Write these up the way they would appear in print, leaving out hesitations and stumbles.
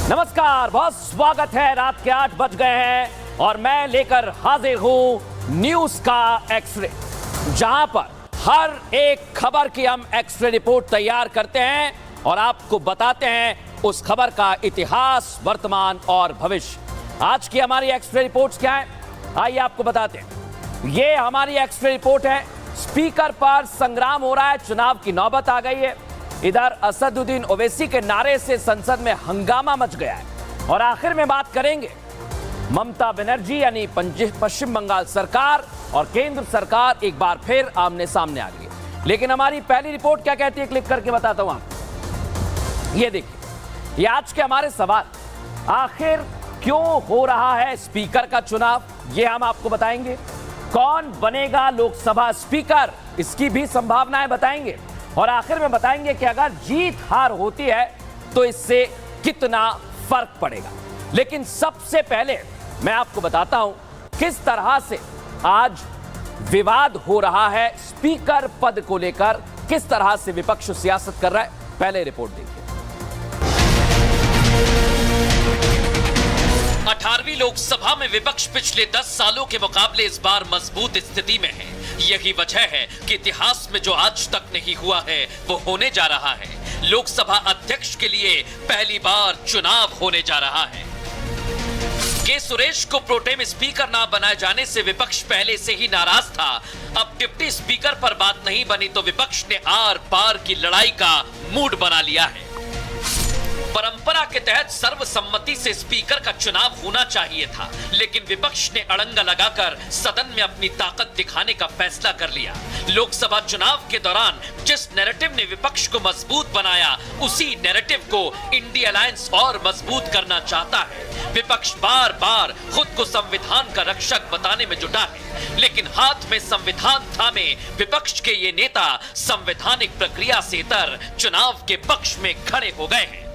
नमस्कार, बहुत स्वागत है। रात के 8 बज गए हैं और मैं लेकर हाजिर हूं न्यूज का एक्सरे, जहां पर हर एक खबर की हम एक्सरे रिपोर्ट तैयार करते हैं और आपको बताते हैं उस खबर का इतिहास, वर्तमान और भविष्य। आज की हमारी एक्सरे रिपोर्ट्स क्या है, आइए आपको बताते हैं। ये हमारी एक्सरे रिपोर्ट है। स्पीकर पर संग्राम हो रहा है, चुनाव की नौबत आ गई है। इधर असदुद्दीन ओवैसी के नारे से संसद में हंगामा मच गया है और आखिर में बात करेंगे ममता बनर्जी यानी पश्चिम बंगाल सरकार और केंद्र सरकार एक बार फिर आमने सामने आ गई है। लेकिन हमारी पहली रिपोर्ट क्या कहती है, क्लिक करके बताता हूं आपको। ये देखिए, ये आज के हमारे सवाल, आखिर क्यों हो रहा है स्पीकर का चुनाव, ये हम आपको बताएंगे। कौन बनेगा लोकसभा स्पीकर, इसकी भी संभावनाएं बताएंगे और आखिर में बताएंगे कि अगर जीत हार होती है तो इससे कितना फर्क पड़ेगा। लेकिन सबसे पहले मैं आपको बताता हूं किस तरह से आज विवाद हो रहा है स्पीकर पद को लेकर, किस तरह से विपक्ष सियासत कर रहा है। पहले रिपोर्ट देखिए। 18वीं लोकसभा में विपक्ष पिछले 10 सालों के मुकाबले इस बार मजबूत स्थिति में है। यही वजह है कि इतिहास में जो आज तक नहीं हुआ है वो होने जा रहा है। लोकसभा अध्यक्ष के लिए पहली बार चुनाव होने जा रहा है। के सुरेश को प्रोटेम स्पीकर ना बनाए जाने से विपक्ष पहले से ही नाराज था। अब डिप्टी स्पीकर पर बात नहीं बनी तो विपक्ष ने आर पार की लड़ाई का मूड बना लिया है। परंपरा के तहत सर्वसम्मति से स्पीकर का चुनाव होना चाहिए था, लेकिन विपक्ष ने अड़ंगा लगाकर सदन में अपनी ताकत दिखाने का फैसला कर लिया। लोकसभा चुनाव के दौरान जिस नैरेटिव ने विपक्ष को मजबूत बनाया, उसी नैरेटिव को इंडिया अलायंस और मजबूत करना चाहता है। विपक्ष बार बार खुद को संविधान का रक्षक बताने में जुटा है, लेकिन हाथ में संविधान थामे विपक्ष के ये नेता संवैधानिक प्रक्रिया से इतर चुनाव के पक्ष में खड़े हो गए हैं।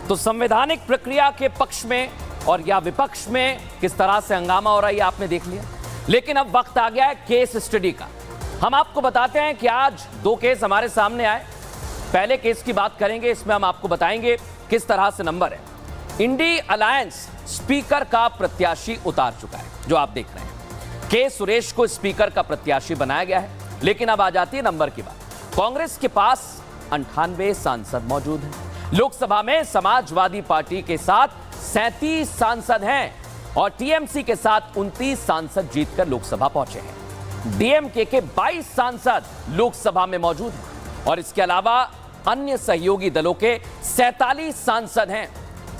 तो संवैधानिक प्रक्रिया के पक्ष में और या विपक्ष में किस तरह से हंगामा हो रहा है आपने देख लिया। लेकिन अब वक्त आ गया है केस स्टडी का। हम आपको बताते हैं कि आज 2 केस हमारे सामने आए। पहले केस की बात करेंगे, इसमें हम आपको बताएंगे किस तरह से नंबर है। इंडिया अलायंस स्पीकर का प्रत्याशी उतार चुका है, जो आप देख रहे हैं। के सुरेश को स्पीकर का प्रत्याशी बनाया गया है। लेकिन अब आ जाती है नंबर की बात। कांग्रेस के पास 98 सांसद मौजूद हैं। लोकसभा में समाजवादी पार्टी के साथ 37 सांसद हैं और टीएमसी के साथ 29 सांसद जीतकर लोकसभा पहुंचे हैं। डीएमके के 22 सांसद लोकसभा में मौजूद हैं और इसके अलावा अन्य सहयोगी दलों के 47 सांसद हैं।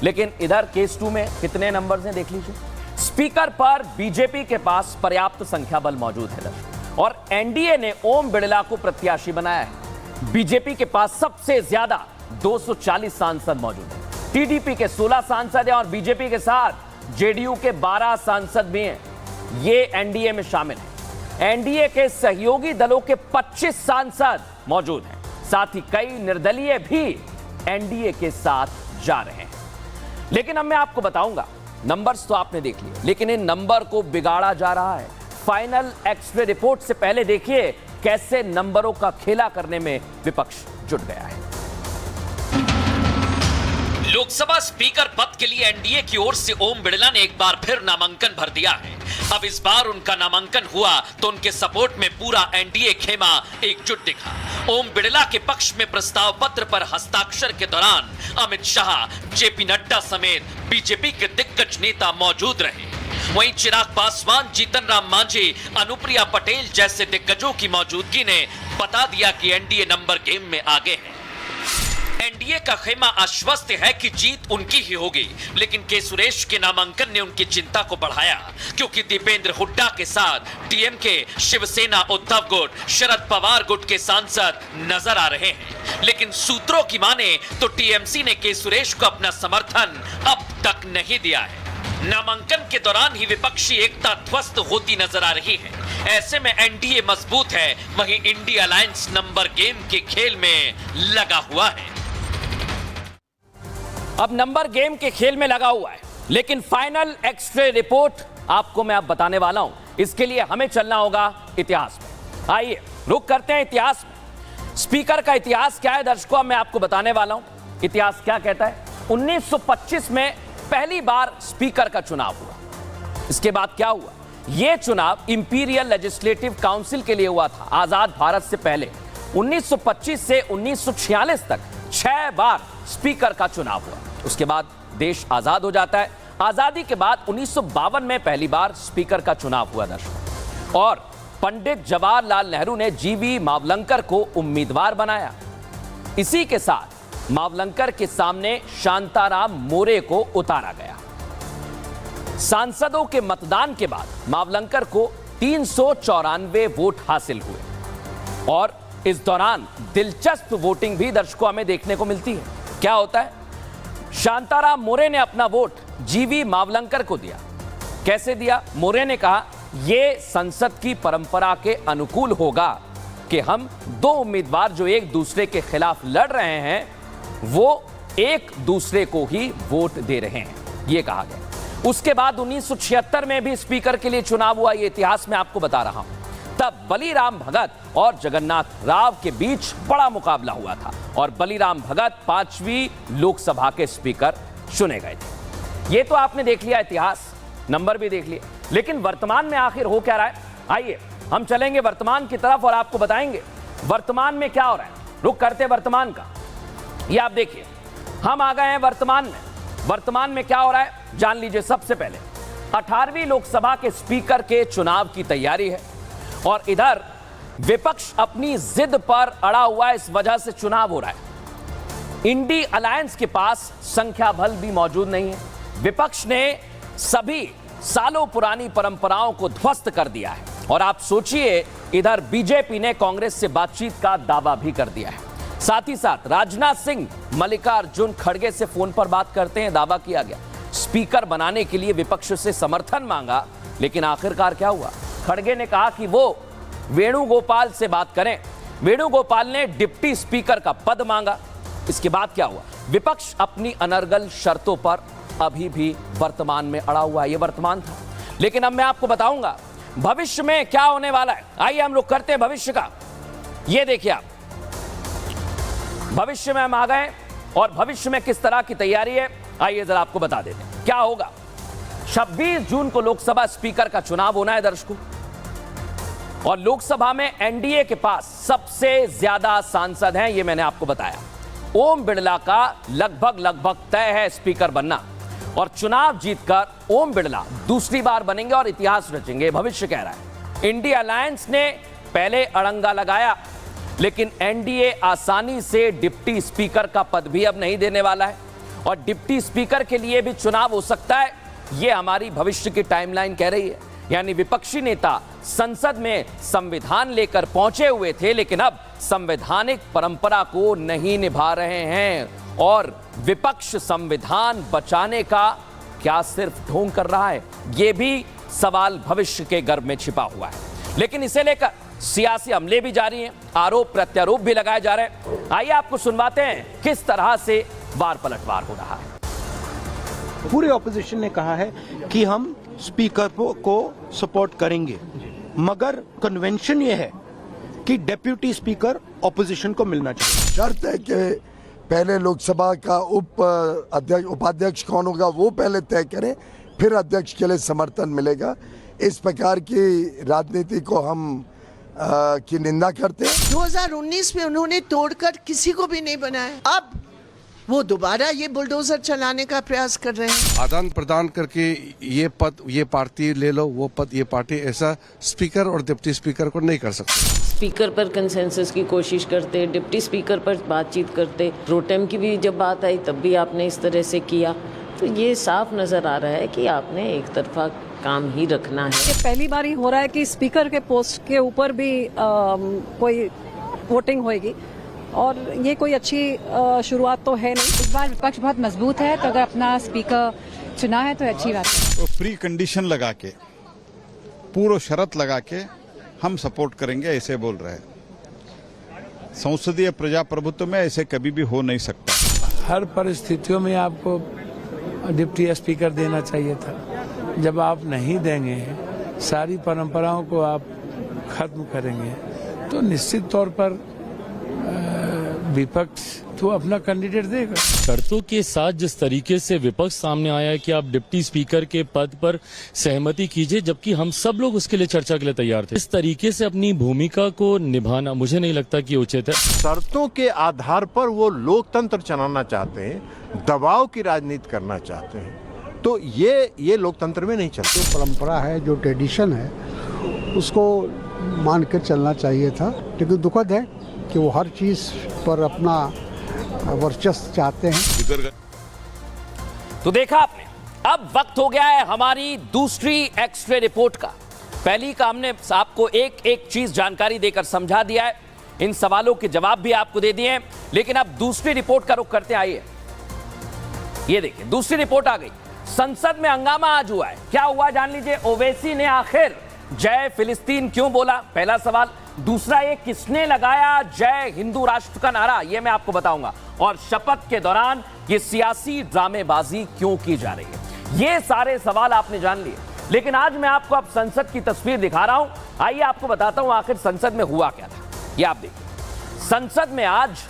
लेकिन इधर केस 2 में कितने नंबर्स हैं देख लीजिए। स्पीकर पर बीजेपी के पास पर्याप्त संख्या बल मौजूद है और एनडीए ने ओम बिड़ला को प्रत्याशी बनाया है। बीजेपी के पास सबसे ज्यादा 240 सांसद मौजूद हैं। टीडीपी के 16 सांसद हैं और बीजेपी के साथ जेडीयू के 12 सांसद भी हैं। ये एनडीए में शामिल हैं। एनडीए के सहयोगी दलों के 25 सांसद मौजूद हैं। साथ ही कई निर्दलीय भी एनडीए के साथ जा रहे हैं। लेकिन अब मैं आपको बताऊंगा, नंबर्स तो आपने देख लिए, लेकिन इन नंबर को बिगाड़ा जा रहा है। फाइनल एक्सरे रिपोर्ट से पहले देखिए कैसे नंबरों का खेला करने में विपक्ष जुट गया है। लोकसभा स्पीकर पद के लिए एनडीए की ओर से ओम बिड़ला ने एक बार फिर नामांकन भर दिया है। अब इस बार उनका नामांकन हुआ तो उनके सपोर्ट में पूरा एनडीए खेमा एकजुट दिखा। ओम बिड़ला के पक्ष में प्रस्ताव पत्र पर हस्ताक्षर के दौरान अमित शाह, जेपी नड्डा समेत बीजेपी के दिग्गज नेता मौजूद रहे। वहीं चिराग पासवान, जीतन राम मांझी, अनुप्रिया पटेल जैसे दिग्गजों की मौजूदगी ने बता दिया कि एनडीए नंबर गेम में आगे है। एनडीए का खेमा आश्वस्त है कि जीत उनकी ही होगी, लेकिन के सुरेश के नामांकन ने उनकी चिंता को बढ़ाया, क्योंकि दीपेंद्र हुड्डा के साथ डीएमके, शिवसेना, उद्धव गुट, शरद पवार गुट के सांसद नजर आ रहे हैं। लेकिन सूत्रों की माने तो टीएमसी ने के सुरेश को अपना समर्थन अब तक नहीं दिया है। नामांकन के दौरान ही विपक्षी एकता ध्वस्त होती नजर आ रही है। ऐसे में एनडीए मजबूत है, वहीं इंडिया अलायंस नंबर गेम के खेल में लगा हुआ है। अब नंबर गेम के खेल में लगा हुआ है, लेकिन फाइनल एक्सरे रिपोर्ट आपको मैं अब बताने वाला हूं। इसके लिए हमें चलना होगा इतिहास में। आइए रुक करते हैं इतिहास में। स्पीकर का इतिहास क्या है दर्शकों, मैं आपको बताने वाला हूं। इतिहास क्या कहता है? 1925 में पहली बार स्पीकर का चुनाव हुआ। इसके बाद क्या हुआ? यह चुनाव इंपीरियल लेजिस्लेटिव काउंसिल के लिए हुआ था, आजाद भारत से पहले। 1925 से 1946 तक 6 बार स्पीकर का चुनाव हुआ। उसके बाद देश आजाद हो जाता है। आजादी के बाद 1952 में पहली बार स्पीकर का चुनाव हुआ दर्शकों, और पंडित जवाहरलाल नेहरू ने जीवी मावलंकर को उम्मीदवार बनाया। इसी के साथ मावलंकर के सामने शांताराम मोरे को उतारा गया। सांसदों के मतदान के बाद मावलंकर को 394 वोट हासिल हुए, और इस दौरान दिलचस्प वोटिंग भी दर्शकों हमें देखने को मिलती है। क्या होता है? शांताराम मोरे ने अपना वोट जीवी मावलंकर को दिया। कैसे दिया? मोरे ने कहा, यह संसद की परंपरा के अनुकूल होगा कि हम दो उम्मीदवार जो एक दूसरे के खिलाफ लड़ रहे हैं वो एक दूसरे को ही वोट दे रहे हैं, यह कहा गया। उसके बाद 1976 में भी स्पीकर के लिए चुनाव हुआ। यह इतिहास में आपको बता रहा हूं। तब बलीराम भगत और जगन्नाथ राव के बीच बड़ा मुकाबला हुआ था, और बलीराम भगत 5वीं लोकसभा के स्पीकर चुने गए थे। यह तो आपने देख लिया इतिहास, नंबर भी देख लिए, लेकिन वर्तमान में आखिर हो क्या रहा है? आइए हम चलेंगे वर्तमान की तरफ और आपको बताएंगे वर्तमान में क्या हो रहा है। रुक करते वर्तमान का। यह आप देखिए, हम आ गए हैं वर्तमान में। वर्तमान में क्या हो रहा है जान लीजिए। सबसे पहले 18वीं लोकसभा के स्पीकर के चुनाव की तैयारी है, और इधर विपक्ष अपनी जिद पर अड़ा हुआ है, इस वजह से चुनाव हो रहा है। इंडी अलायंस के पास संख्या बल भी मौजूद नहीं है। विपक्ष ने सभी सालों पुरानी परंपराओं को ध्वस्त कर दिया है, और आप सोचिए इधर बीजेपी ने कांग्रेस से बातचीत का दावा भी कर दिया है। साथ ही साथ राजनाथ सिंह मल्लिकार्जुन खड़गे से फोन पर बात करते हैं। दावा किया गया स्पीकर बनाने के लिए विपक्ष से समर्थन मांगा, लेकिन आखिरकार क्या हुआ? खड़गे ने कहा कि वो वेणुगोपाल से बात करें। वेणुगोपाल ने डिप्टी स्पीकर का पद मांगा। इसके बाद क्या हुआ? विपक्ष अपनी अनर्गल शर्तों पर अभी भी वर्तमान में अड़ा हुआ है। यह वर्तमान था, लेकिन अब मैं आपको बताऊंगा भविष्य में क्या होने वाला है। आइए हम लोग करते हैं भविष्य का। यह देखिए आप, भविष्य में हम आ गए, और भविष्य में किस तरह की तैयारी है आइए जरा आपको बता देते हैं क्या होगा। 26 जून को लोकसभा स्पीकर का चुनाव होना है दर्शकों, और लोकसभा में एनडीए के पास सबसे ज्यादा सांसद हैं, यह मैंने आपको बताया। ओम बिड़ला का लगभग तय है स्पीकर बनना, और चुनाव जीतकर ओम बिड़ला दूसरी बार बनेंगे और इतिहास रचेंगे, भविष्य कह रहा है। इंडिया अलायंस ने पहले अड़ंगा लगाया, लेकिन एनडीए आसानी से डिप्टी स्पीकर का पद भी अब नहीं देने वाला है, और डिप्टी स्पीकर के लिए भी चुनाव हो सकता है, यह हमारी भविष्य की टाइमलाइन कह रही है। यानी विपक्षी नेता संसद में संविधान लेकर पहुंचे हुए थे, लेकिन अब संवैधानिक परंपरा को नहीं निभा रहे हैं, और विपक्ष संविधान बचाने का क्या सिर्फ ढोंग कर रहा है? यह भी सवाल भविष्य के गर्भ में छिपा हुआ है। लेकिन इसे लेकर सियासी हमले भी जारी हैं, आरोप प्रत्यारोप भी लगाए जा रहे हैं। आइए आपको सुनवाते हैं किस तरह से वार पलटवार हो रहा है। पूरे ऑपोजिशन ने कहा है कि हम स्पीकर को सपोर्ट करेंगे, मगर कन्वेंशन ये है कि डेप्यूटी स्पीकर ऑपोजिशन को मिलना चाहिए। शर्त है कि पहले लोकसभा का उपाध्यक्ष कौन होगा वो पहले तय करें, फिर अध्यक्ष के लिए समर्थन मिलेगा। इस प्रकार की राजनीति को हम की निंदा करते हैं। 2019 में उन्होंने तोड़कर किसी को भी नहीं बनाया, अब वो दोबारा ये बुलडोजर चलाने का प्रयास कर रहे हैं। आदान प्रदान करके ये पद ये पार्टी ले लो, वो पद ये पार्टी, ऐसा स्पीकर और डिप्टी स्पीकर को नहीं कर सकते। स्पीकर पर कंसेंसस की कोशिश करते, डिप्टी स्पीकर पर बातचीत करते, प्रोटेम की भी जब बात आई तब भी आपने इस तरह से किया, तो ये साफ नजर आ रहा है कि आपने एक तरफा काम ही रखना है। ये पहली बार ही हो रहा है कि स्पीकर के पोस्ट के ऊपर भी कोई वोटिंग होगी, और ये कोई अच्छी शुरुआत तो है नहीं। इस बार विपक्ष बहुत मजबूत है, तो अगर अपना स्पीकर चुना है तो अच्छी बात है। तो प्री कंडीशन लगा के, पूर्व शर्त लगा के हम सपोर्ट करेंगे ऐसे बोल रहे हैं। संसदीय प्रजाप्रभुत्व में ऐसे कभी भी हो नहीं सकता। हर परिस्थितियों में आपको डिप्टी स्पीकर देना चाहिए था। जब आप नहीं देंगे, सारी परंपराओं को आप खत्म करेंगे, तो निश्चित तौर पर विपक्ष तो अपना कैंडिडेट देगा। शर्तों के साथ जिस तरीके से विपक्ष सामने आया है कि आप डिप्टी स्पीकर के पद पर सहमति कीजिए, जबकि हम सब लोग उसके लिए चर्चा के लिए तैयार थे, इस तरीके से अपनी भूमिका को निभाना मुझे नहीं लगता कि उचित है। शर्तों के आधार पर वो लोकतंत्र चलाना चाहते हैं, दबाव की राजनीति करना चाहते हैं, तो ये लोकतंत्र में नहीं चलता। जो परंपरा है, जो ट्रेडिशन है, उसको मान कर चलना चाहिए था, लेकिन दुखद है कि वो हर चीज पर अपना वर्चस्व चाहते हैं। तो देखा आपने, अब वक्त हो गया है हमारी दूसरी एक्स-रे रिपोर्ट का। पहली का हमने आपको एक एक चीज जानकारी देकर समझा दिया है, इन सवालों के जवाब भी आपको दे दिए हैं, लेकिन अब दूसरी रिपोर्ट का रुख करते आइए। ये देखिए, दूसरी रिपोर्ट आ गई। संसद में हंगामा आज हुआ है। क्या हुआ जान लीजिए। ओवैसी ने आखिर जय फिलिस्तीन क्यों बोला, पहला सवाल। दूसरा, ये किसने लगाया जय हिंदू राष्ट्र का नारा, ये मैं आपको बताऊंगा। और शपथ के दौरान ये सियासी ड्रामेबाजी क्यों की जा रही है, ये सारे सवाल आपने जान लिए। लेकिन आज मैं आपको अब संसद की तस्वीर दिखा रहा हूं। आइए आपको बताता हूं आखिर संसद में हुआ क्या था। ये आप देखिए, संसद में आज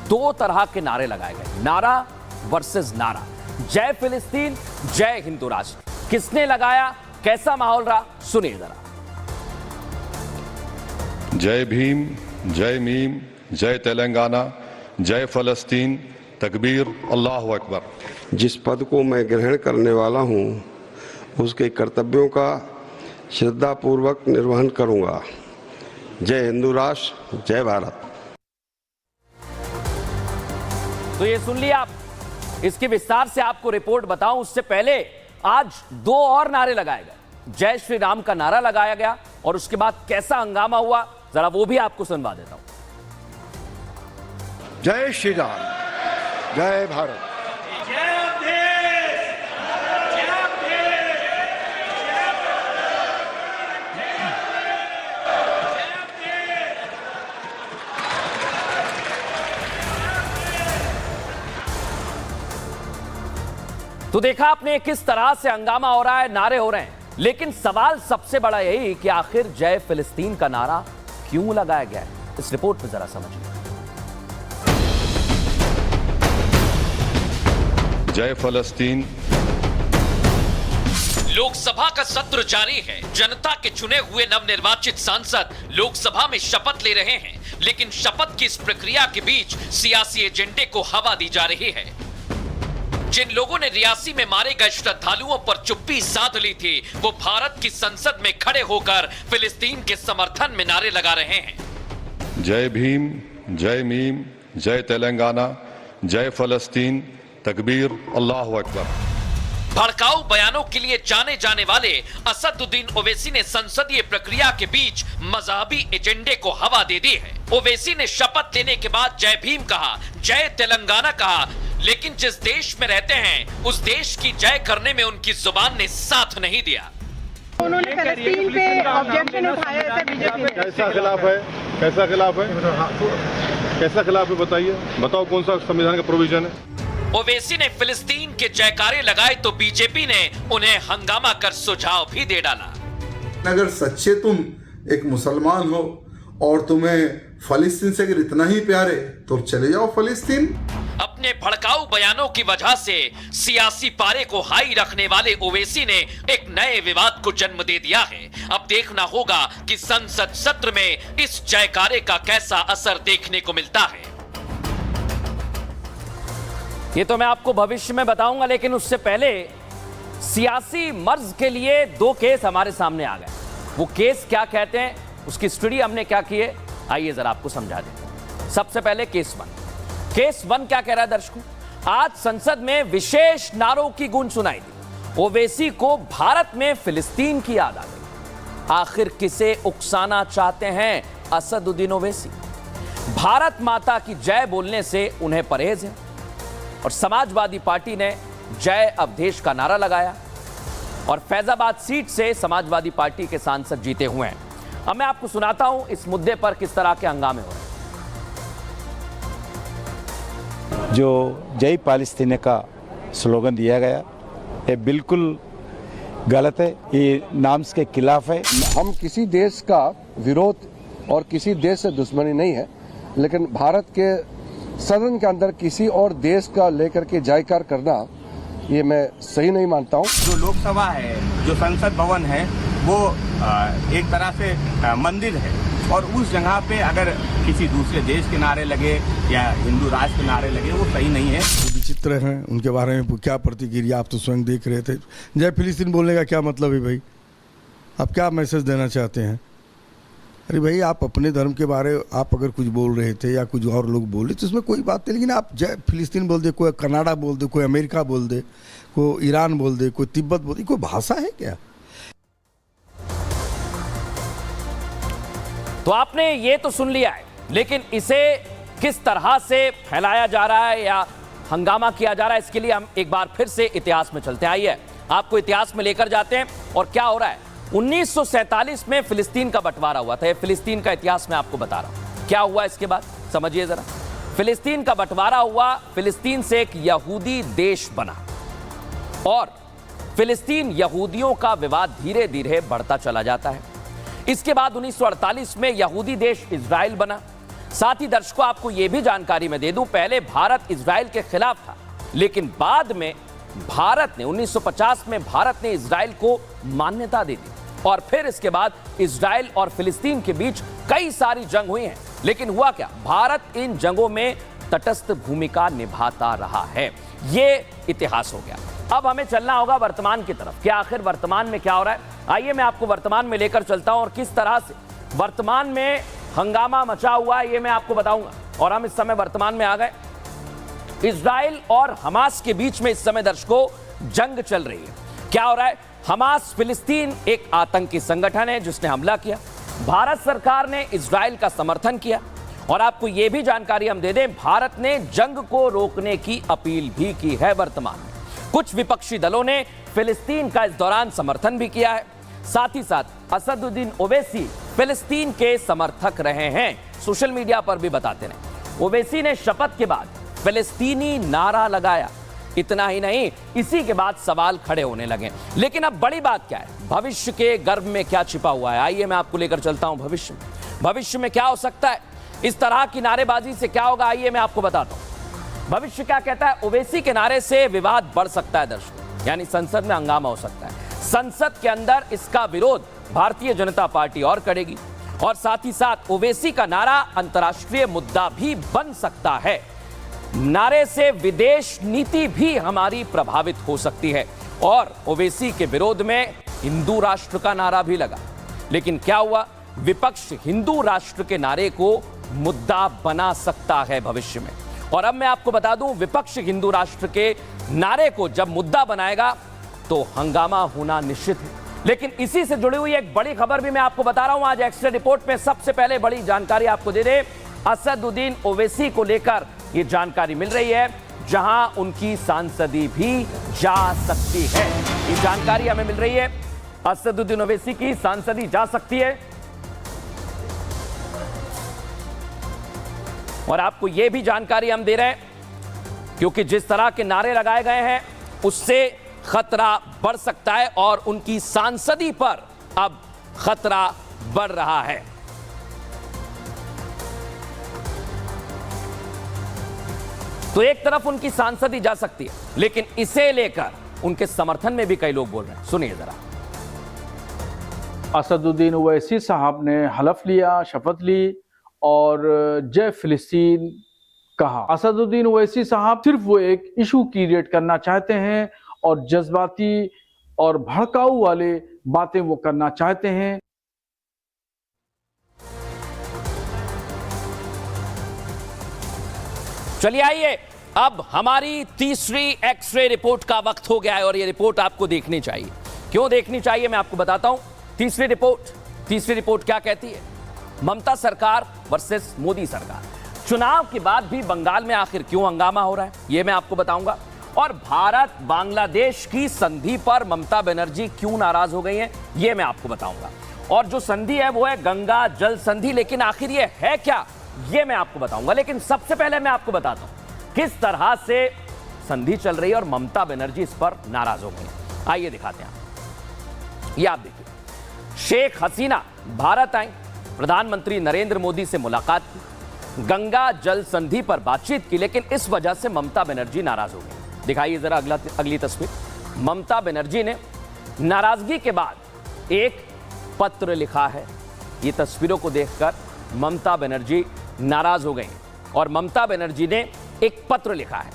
दो तरह के नारे लगाए गए, नारा वर्सेस नारा। जय फिलिस्तीन, जय हिंदू राष्ट्र, किसने लगाया, कैसा माहौल रहा, सुनिए जरा। जय भीम, जय मीम, जय तेलंगाना, जय फलस्तीन, तकबीर, अल्लाह अकबर। जिस पद को मैं ग्रहण करने वाला हूं, उसके कर्तव्यों का श्रद्धापूर्वक निर्वहन करूंगा। जय हिंदू राष्ट्र, जय भारत। तो ये सुन लिया आप, इसकी विस्तार से आपको रिपोर्ट बताऊं उससे पहले आज दो और नारे लगाए गए। जय श्री राम का नारा लगाया गया और उसके बाद कैसा हंगामा हुआ, जरा वो भी आपको सुनवा देता हूं। जय श्री राम, जय भारत। तो देखा आपने किस तरह से हंगामा हो रहा है, नारे हो रहे हैं, लेकिन सवाल सबसे बड़ा यही कि आखिर जय फिलिस्तीन का नारा क्यों लगाया गया है। इस रिपोर्ट में जरा समझिए। जय फलस्तीन। लोकसभा का सत्र जारी है। जनता के चुने हुए नवनिर्वाचित सांसद लोकसभा में शपथ ले रहे हैं, लेकिन शपथ की इस प्रक्रिया के बीच सियासी एजेंडे को हवा दी जा रही है। जिन लोगों ने रियासी में मारे गए श्रद्धालुओं पर चुप्पी साध ली थी, वो भारत की संसद में खड़े होकर फिलिस्तीन के समर्थन में नारे लगा रहे हैं। जय भीम, जय मीम, जय तेलंगाना, जय फलस्तीन, तकबीर, अल्लाह अकबर। भड़काऊ बयानों के लिए जाने जाने वाले असदुद्दीन ओवैसी ने संसदीय प्रक्रिया के बीच मजहबी एजेंडे को हवा दे दी है। ओवैसी ने शपथ लेने के बाद जय भीम कहा, जय तेलंगाना कहा, लेकिन जिस देश में रहते हैं उस देश की जय करने में उनकी जुबान ने साथ नहीं दिया। उन्होंने फिलिस्तीन पे ऑब्जेक्शन उठाया है, बीजेपी कैसा खिलाफ है, कैसा खिलाफ है, कैसा खिलाफ है, बताइए, बताओ कौन सा संविधान का प्रोविजन है। ओवैसी ने फिलिस्तीन के जयकारे लगाए तो बीजेपी ने उन्हें हंगामा कर सुझाव भी दे डाला। अगर सच्चे तुम एक मुसलमान हो और तुम्हें फिलिस्तीन से अगर इतना ही प्यार है तो चले जाओ फिलिस्तीन। अपने भड़काऊ बयानों की वजह से सियासी पारे को हाई रखने वाले ओवैसी ने एक नए विवाद को जन्म दे दिया है। अब देखना होगा कि संसद सत्र में इस जयकारे का कैसा असर देखने को मिलता है। ये तो मैं आपको भविष्य में बताऊंगा, लेकिन उससे पहले सियासी मर्ज के लिए दो केस हमारे सामने आ गए। वो केस क्या कहते हैं, उसकी स्टडी हमने क्या की है, आइए जरा आपको समझा दें। सबसे पहले केस वन। केस वन क्या कह रहा है दर्शकों, आज संसद में विशेष नारों की गूंज सुनाई दी। ओवैसी को भारत में फिलिस्तीन की याद आ गई। आखिर किसे उकसाना चाहते हैं असदुद्दीन ओवैसी? भारत माता की जय बोलने से उन्हें परहेज है। और समाजवादी पार्टी ने जय अवधेश का नारा लगाया और फैजाबाद सीट से समाजवादी पार्टी के सांसद जीते हुए हैं। अब मैं आपको सुनाता हूं इस मुद्दे पर किस तरह के हंगामे हो रहे हैं। जो जय पालस्तीन का स्लोगन दिया गया, ये बिल्कुल गलत है, ये नाम्स के खिलाफ है। हम किसी देश का विरोध और किसी देश से दुश्मनी नहीं है, लेकिन भारत के सदन के अंदर किसी और देश का लेकर के जायकार करना ये मैं सही नहीं मानता हूँ। जो लोकसभा है, जो संसद भवन है, वो एक तरह से मंदिर है और उस जगह पे अगर किसी दूसरे देश के नारे लगे या हिंदू राष्ट्र के नारे लगे, वो सही नहीं है। विचित्र हैं, उनके बारे में क्या प्रतिक्रिया आप तो स्वयं देख रहे थे। जय फिलिस्तीन बोलने का क्या मतलब है भाई? आप क्या मैसेज देना चाहते हैं? अरे भाई, आप अपने धर्म के बारे आप अगर कुछ बोल रहे थे या कुछ और लोग बोले तो इसमें कोई बात नहीं, लेकिन आप जय फिलिस्तीन बोल दे, कोई कनाडा बोल दे, कोई अमेरिका बोल दे, कोई ईरान बोल दे, कोई तिब्बत बोल दे, कोई भाषा है क्या? तो आपने ये तो सुन लिया है, लेकिन इसे किस तरह से फैलाया जा रहा है या हंगामा किया जा रहा है, इसके लिए हम एक बार फिर से इतिहास में चलते हैं। आइए आपको इतिहास में लेकर जाते हैं और क्या हो रहा है। 1947 में फिलिस्तीन का बंटवारा हुआ था। ये फिलिस्तीन का इतिहास मैं आपको बता रहा हूं क्या हुआ इसके बाद, समझिए जरा। फिलिस्तीन का बंटवारा हुआ, फिलिस्तीन से एक यहूदी देश बना और फिलिस्तीन यहूदियों का विवाद धीरे धीरे बढ़ता चला जाता है। इसके बाद 1948 में यहूदी देश इजराइल बना। साथ ही दर्शकों, आपको यह भी जानकारी मैं दे दूं, पहले भारत इजराइल के खिलाफ था, लेकिन बाद में भारत ने 1950 में भारत ने इजराइल को मान्यता दे दी और फिर इसके बाद इजराइल और फिलिस्तीन के बीच कई सारी जंग हुई हैं। लेकिन हुआ क्या, भारत इन जंगों में तटस्थ भूमिका निभाता रहा है। यह इतिहास हो गया। अब हमें चलना होगा वर्तमान की तरफ कि आखिर वर्तमान में क्या हो रहा है। आइए मैं आपको वर्तमान में लेकर चलता हूं और किस तरह से वर्तमान में हंगामा मचा हुआ है ये मैं आपको बताऊंगा। और हम इस समय वर्तमान में आ गए। इजराइल और हमास के बीच में इस समय दर्शकों जंग चल रही है। क्या हो रहा है, हमास फिलिस्तीन एक आतंकी संगठन है जिसने हमला किया। भारत सरकार ने इजराइल का समर्थन किया और आपको यह भी जानकारी हम दे दें, भारत ने जंग को रोकने की अपील भी की है। वर्तमान में कुछ विपक्षी दलों ने फिलिस्तीन का इस दौरान समर्थन भी किया है। साथ ही साथ असदुद्दीन ओवैसी फिलिस्तीन के समर्थक रहे हैं, सोशल मीडिया पर भी बताते रहे। ओवैसी ने शपथ के बाद फिलिस्तीनी नारा लगाया। इतना ही नहीं, इसी के बाद सवाल खड़े होने लगे। लेकिन अब बड़ी बात क्या है, भविष्य के गर्भ में क्या छिपा हुआ है, आइए मैं आपको लेकर चलता हूं भविष्य में क्या हो सकता है। इस तरह की नारेबाजी से क्या होगा, आइए मैं आपको बताता हूं। भविष्य क्या कहता है, ओवैसी के नारे से विवाद बढ़ सकता है दर्शकों, यानी संसद में हंगामा हो सकता है। संसद के अंदर इसका विरोध भारतीय जनता पार्टी और करेगी और साथ ही साथ ओवैसी का नारा अंतर्राष्ट्रीय मुद्दा भी बन सकता है। नारे से विदेश नीति भी हमारी प्रभावित हो सकती है और ओवैसी के विरोध में हिंदू राष्ट्र का नारा भी लगा। लेकिन क्या हुआ, विपक्ष हिंदू राष्ट्र के नारे को मुद्दा बना सकता है भविष्य में। और अब मैं आपको बता दूं, विपक्ष हिंदू राष्ट्र के नारे को जब मुद्दा बनाएगा तो हंगामा होना निश्चित है। लेकिन इसी से जुड़ी हुई एक बड़ी खबर भी मैं आपको बता रहा हूं आज एक्स्ट्रा रिपोर्ट में। सबसे पहले बड़ी जानकारी आपको दे दे, असदुद्दीन ओवैसी को लेकर यह जानकारी मिल रही है, जहां उनकी सांसदी भी जा सकती है। ये जानकारी हमें मिल रही है, असदुद्दीन ओवैसी की सांसदी जा सकती है। और आपको यह भी जानकारी हम दे रहे हैं क्योंकि जिस तरह के नारे लगाए गए हैं उससे खतरा बढ़ सकता है और उनकी सांसदी पर अब खतरा बढ़ रहा है। तो एक तरफ उनकी सांसदी जा सकती है, लेकिन इसे लेकर उनके समर्थन में भी कई लोग बोल रहे हैं, सुनिए जरा। असदुद्दीन ओवैसी साहब ने हलफ लिया, शपथ ली और जय फिलिस्तीन कहा। असदुद्दीन ओवैसी साहब सिर्फ वो एक इशू क्रिएट करना चाहते हैं और जज्बाती और भड़काऊ वाले बातें वो करना चाहते हैं। चलिए आइए, अब हमारी तीसरी एक्सरे रिपोर्ट का वक्त हो गया है और यह रिपोर्ट आपको देखनी चाहिए। क्यों देखनी चाहिए मैं आपको बताता हूं। तीसरी रिपोर्ट क्या कहती है, ममता सरकार वर्सेस मोदी सरकार। चुनाव के बाद भी बंगाल में आखिर क्यों हंगामा हो रहा है यह मैं आपको बताऊंगा। और भारत बांग्लादेश की संधि पर ममता बनर्जी क्यों नाराज हो गई हैं यह मैं आपको बताऊंगा। और जो संधि है वो है गंगा जल संधि, लेकिन आखिर ये है क्या ये मैं आपको बताऊंगा। लेकिन सबसे पहले मैं आपको बताता हूं किस तरह से संधि चल रही है और ममता बनर्जी इस पर नाराज हो गई हैं। आइए दिखाते हैं। ये आप देखिए, शेख हसीना भारत आई, प्रधानमंत्री नरेंद्र मोदी से मुलाकात की, गंगा जल संधि पर बातचीत की, लेकिन इस वजह से ममता बनर्जी नाराज हो गई। दिखाइए जरा अगली तस्वीर। ममता बनर्जी ने नाराजगी के बाद एक पत्र लिखा है। ये तस्वीरों को देखकर ममता बनर्जी नाराज हो गई और ममता बनर्जी ने एक पत्र लिखा है।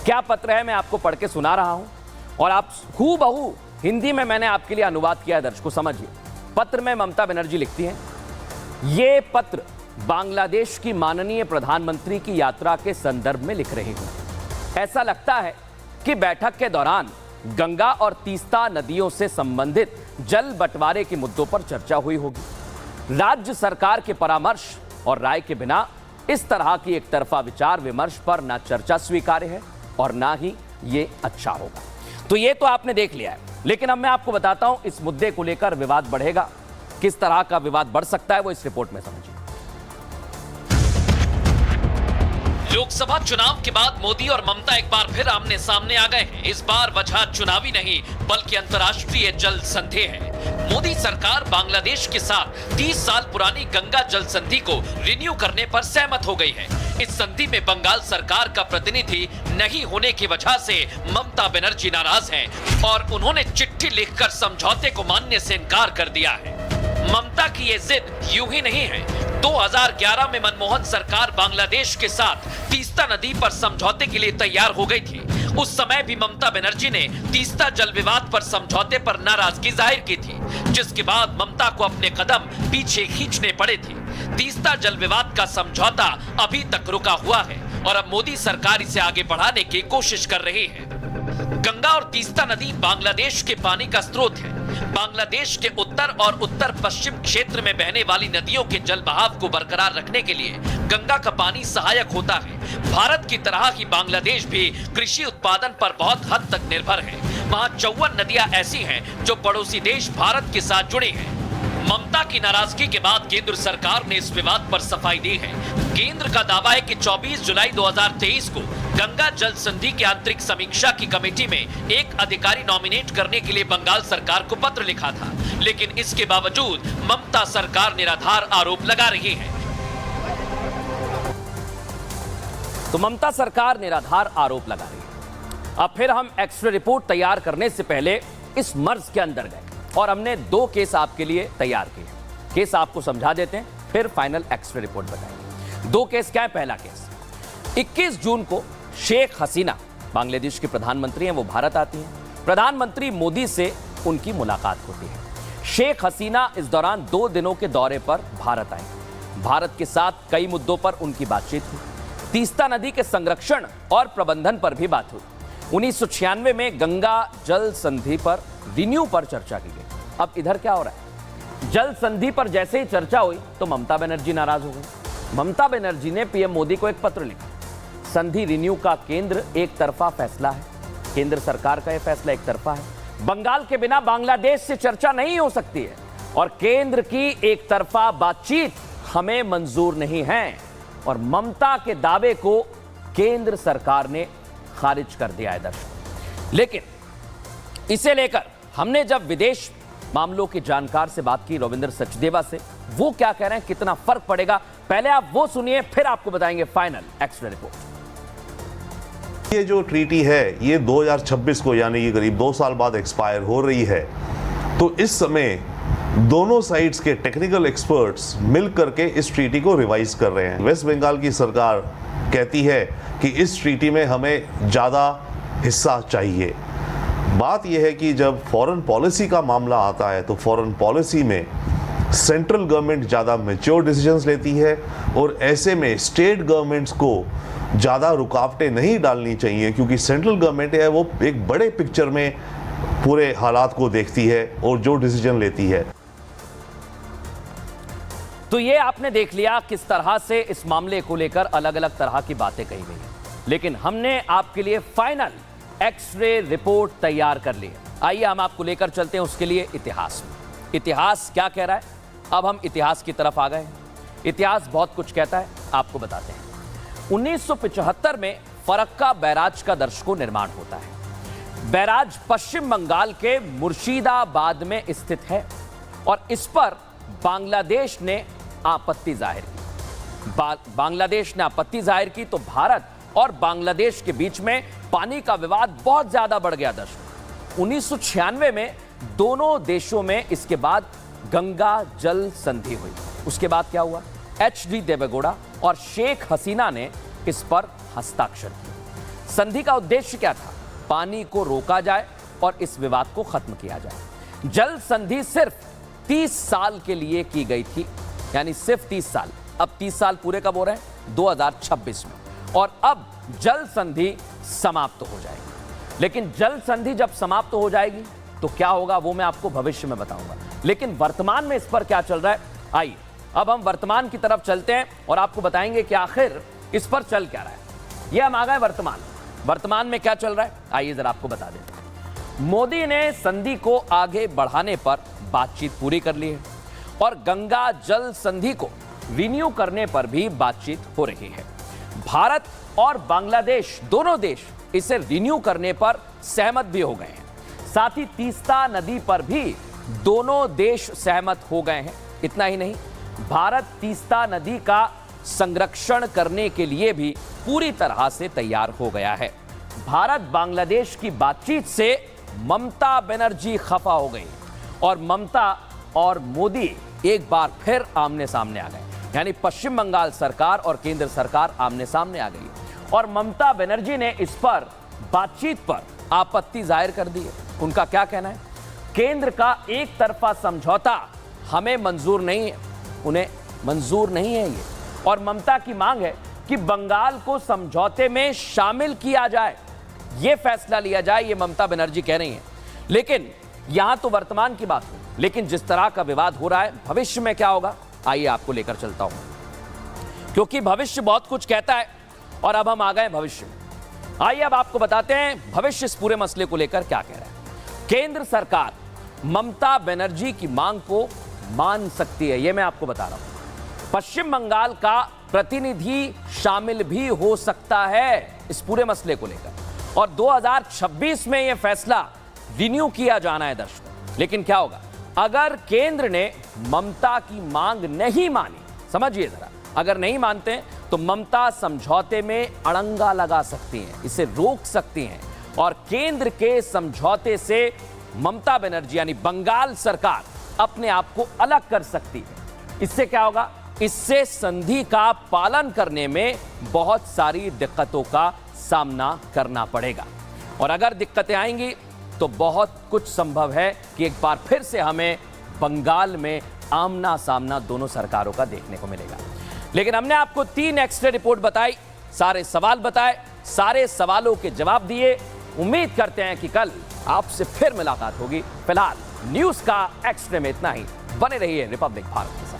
क्या पत्र है मैं आपको पढ़ के सुना रहा हूं और आप हूबहू हिंदी में मैंने आपके लिए अनुवाद किया है, दर्शकों समझिए। पत्र में ममता बनर्जी लिखती हैं, ये पत्र बांग्लादेश की माननीय प्रधानमंत्री की यात्रा के संदर्भ में लिख रही हूं। ऐसा लगता है कि बैठक के दौरान गंगा और तीस्ता नदियों से संबंधित जल बंटवारे के मुद्दों पर चर्चा हुई होगी। राज्य सरकार के परामर्श और राय के बिना इस तरह की एक तरफा विचार विमर्श पर ना चर्चा स्वीकार्य है और ना ही ये अच्छा होगा। तो ये तो आपने देख लिया है, लेकिन अब मैं आपको बताता हूं इस मुद्दे को लेकर विवाद बढ़ेगा। किस तरह का विवाद बढ़ सकता है वो इस रिपोर्ट में समझिए। लोकसभा चुनाव के बाद मोदी और ममता एक बार फिर आमने सामने आ गए हैं। इस बार वजह चुनावी नहीं बल्कि अंतर्राष्ट्रीय जल संधि है। मोदी सरकार बांग्लादेश के साथ 30 साल पुरानी गंगा जल संधि को रिन्यू करने पर सहमत हो गई है। इस संधि में बंगाल सरकार का प्रतिनिधि नहीं होने की वजह से ममता बनर्जी नाराज हैं और उन्होंने चिट्ठी लिखकर समझौते को मानने से इनकार कर दिया है। ममता की ये जिद यूं ही नहीं है। 2011 में मनमोहन सरकार बांग्लादेश के साथ तीस्ता नदी पर समझौते के लिए तैयार हो गई थी। उस समय भी ममता बनर्जी ने तीस्ता जल विवाद पर समझौते पर नाराजगी जाहिर की थी, जिसके बाद ममता को अपने कदम पीछे खींचने पड़े थे। तीस्ता जल विवाद का समझौता अभी तक रुका हुआ है और अब मोदी सरकार इसे आगे बढ़ाने की कोशिश कर रही है। गंगा और तीस्ता नदी बांग्लादेश के पानी का स्रोत है। बांग्लादेश के उत्तर और उत्तर पश्चिम क्षेत्र में बहने वाली नदियों के जल बहाव को बरकरार रखने के लिए गंगा का पानी सहायक होता है। भारत की तरह ही बांग्लादेश भी कृषि उत्पादन पर बहुत हद तक निर्भर है। वहां 54 नदियां ऐसी हैं जो पड़ोसी देश भारत के साथ जुड़ी हैं। ममता की नाराजगी के बाद केंद्र सरकार ने इस विवाद पर सफाई दी है। केंद्र का दावा है कि 24 जुलाई 2023 को गंगा जल संधि की आंतरिक समीक्षा की कमेटी में एक अधिकारी नॉमिनेट करने के लिए बंगाल सरकार को पत्र लिखा था, लेकिन इसके बावजूद ममता सरकार निराधार आरोप लगा रही है। तो ममता सरकार निराधार आरोप लगा रही है। अब फिर हम एक्सरे रिपोर्ट तैयार करने से पहले इस मर्ज के अंदर गए और हमने 2 केस आपके लिए तैयार किए। केस आपको समझा देते हैं, फिर फाइनल एक्सरे रिपोर्ट बताएंगे। 2 केस क्या है? पहला केस 21 जून को शेख हसीना, बांग्लादेश की प्रधानमंत्री हैं, वो भारत आती हैं। प्रधानमंत्री मोदी से उनकी मुलाकात होती है। शेख हसीना इस दौरान 2 दिनों के दौरे पर भारत आए। भारत के साथ कई मुद्दों पर उनकी बातचीत हुई। तीस्ता नदी के संरक्षण और प्रबंधन पर भी बात हुई। 1996 में गंगा जल संधि पर रिन्यू पर चर्चा की गई। अब इधर क्या हो रहा है? जल संधि पर जैसे ही चर्चा हुई तो ममता बनर्जी नाराज हो गई। ममता बनर्जी ने पीएम मोदी को एक पत्र लिखा। संधि रिन्यू का केंद्र एक तरफा फैसला है। केंद्र सरकार का यह फैसला एक तरफा है। बंगाल के बिना बांग्लादेश से चर्चा नहीं हो सकती है और केंद्र की एक तरफा बातचीत हमें मंजूर नहीं है। और ममता के दावे को केंद्र सरकार ने खारिज कर दिया है दर्शक। लेकिन इसे लेकर हमने जब विदेश मामलों के जानकार से बात की, रविंद्र सचदेवा से, वो क्या कह रहे हैं, कितना फर्क पड़ेगा, पहले आप वो सुनिए, फिर आपको बताएंगे फाइनल एक्सरे रिपोर्ट। ये जो ट्रीटी है ये 2026 को यानी कि करीब 2 साल बाद एक्सपायर हो रही है। तो इस समय दोनों साइड्स के टेक्निकल एक्सपर्ट्स मिल करके इस ट्रीटी को रिवाइज कर रहे हैं। वेस्ट बंगाल की सरकार कहती है कि इस ट्रीटी में हमें ज़्यादा हिस्सा चाहिए। बात यह है कि जब फॉरेन पॉलिसी का मामला आता है तो फॉरेन पॉलिसी में सेंट्रल गवर्नमेंट ज़्यादा मैच्योर डिसीजंस लेती है और ऐसे में स्टेट गवर्नमेंट्स को ज़्यादा रुकावटें नहीं डालनी चाहिए, क्योंकि सेंट्रल गवर्नमेंट है वो एक बड़े पिक्चर में पूरे हालात को देखती है और जो डिसीजन लेती है। तो ये आपने देख लिया किस तरह से इस मामले को लेकर अलग अलग तरह की बातें कही गई हैं। लेकिन हमने आपके लिए फाइनल एक्सरे रिपोर्ट तैयार कर ली है। आइए हम आपको लेकर चलते हैं उसके लिए इतिहास में। इतिहास क्या कह रहा है, अब हम इतिहास की तरफ आ गए हैं। इतिहास बहुत कुछ कहता है, आपको बताते हैं। 1975 में फरक्का बैराज का दर्शकों निर्माण होता है। बैराज पश्चिम बंगाल के मुर्शिदाबाद में स्थित है और इस पर बांग्लादेश ने आपत्ति जाहिर की। बांग्लादेश ने आपत्ति जाहिर की तो भारत और बांग्लादेश के बीच में पानी का विवाद बहुत ज्यादा बढ़ गया। दर्शकों, 1996 में दोनों देशों में इसके बाद गंगा जल संधि हुई। उसके बाद क्या हुआ? HD देवेगौड़ा और शेख हसीना ने इस पर हस्ताक्षर किए। संधि का उद्देश्य क्या था? पानी को रोका जाए और इस विवाद को खत्म किया जाए। जल संधि सिर्फ 30 साल के लिए की गई थी, यानी सिर्फ 30 साल। अब 30 साल पूरे कब हो रहे हैं? 2026 में। और अब जल संधि समाप्त हो जाएगी। लेकिन जल संधि जब समाप्त हो जाएगी तो क्या होगा वो मैं आपको भविष्य में बताऊंगा। लेकिन वर्तमान में इस पर क्या चल रहा है, आइए अब हम वर्तमान की तरफ चलते हैं और आपको बताएंगे कि आखिर इस पर चल क्या रहा है। ये हम आ गए वर्तमान में क्या चल रहा है, आइए जरा आपको बता दें। मोदी ने संधि को आगे बढ़ाने पर बातचीत पूरी कर ली है और गंगा जल संधि को रिन्यू करने पर भी बातचीत हो रही है। भारत और बांग्लादेश दोनों देश इसे रिन्यू करने पर सहमत भी हो गए हैं। साथ ही तीस्ता नदी पर भी दोनों देश सहमत हो गए हैं। इतना ही नहीं, भारत तीस्ता नदी का संरक्षण करने के लिए भी पूरी तरह से तैयार हो गया है। भारत बांग्लादेश की बातचीत से ममता बनर्जी खफा हो गई और ममता और मोदी एक बार फिर आमने सामने आ गए। यानी पश्चिम बंगाल सरकार और केंद्र सरकार आमने सामने आ गई और ममता बनर्जी ने इस पर बातचीत पर आपत्ति जाहिर कर दी है। उनका क्या कहना है? केंद्र का एक तरफा समझौता हमें मंजूर नहीं है, उन्हें मंजूर नहीं है ये। और ममता की मांग है कि बंगाल को समझौते में शामिल किया जाए, ये फैसला लिया जाए, ये ममता बनर्जी कह रही हैं। लेकिन यहां तो वर्तमान की बात हो, लेकिन जिस तरह का विवाद हो रहा है भविष्य में क्या होगा, आइए आपको लेकर चलता हूं, क्योंकि भविष्य बहुत कुछ कहता है। और अब हम आ गए भविष्य में। आइए अब आपको बताते हैं भविष्य इस पूरे मसले को लेकर क्या कह रहा है। केंद्र सरकार ममता बनर्जी की मांग को मान सकती है, यह मैं आपको बता रहा हूं। पश्चिम बंगाल का प्रतिनिधि शामिल भी हो सकता है इस पूरे मसले को लेकर और 2026 में यह फैसला रिन्यू किया जाना है दर्शकों। लेकिन क्या होगा अगर केंद्र ने ममता की मांग नहीं मानी? समझिए जरा, अगर नहीं मानते तो ममता समझौते में अड़ंगा लगा सकती हैं, इसे रोक सकती हैं और केंद्र के समझौते से ममता बनर्जी यानी बंगाल सरकार अपने आप को अलग कर सकती है। इससे क्या होगा? इससे संधि का पालन करने में बहुत सारी दिक्कतों का सामना करना पड़ेगा और अगर दिक्कतें आएंगी तो बहुत कुछ संभव है कि एक बार फिर से हमें बंगाल में आमना सामना दोनों सरकारों का देखने को मिलेगा। लेकिन हमने आपको 3 एक्स्ट्रा रिपोर्ट बताई, सारे सवाल बताए, सारे सवालों के जवाब दिए। उम्मीद करते हैं कि कल आपसे फिर मुलाकात होगी। फिलहाल न्यूज़ का एक्स्ट्रा में इतना ही। बने रहिए रिपब्लिक भारत।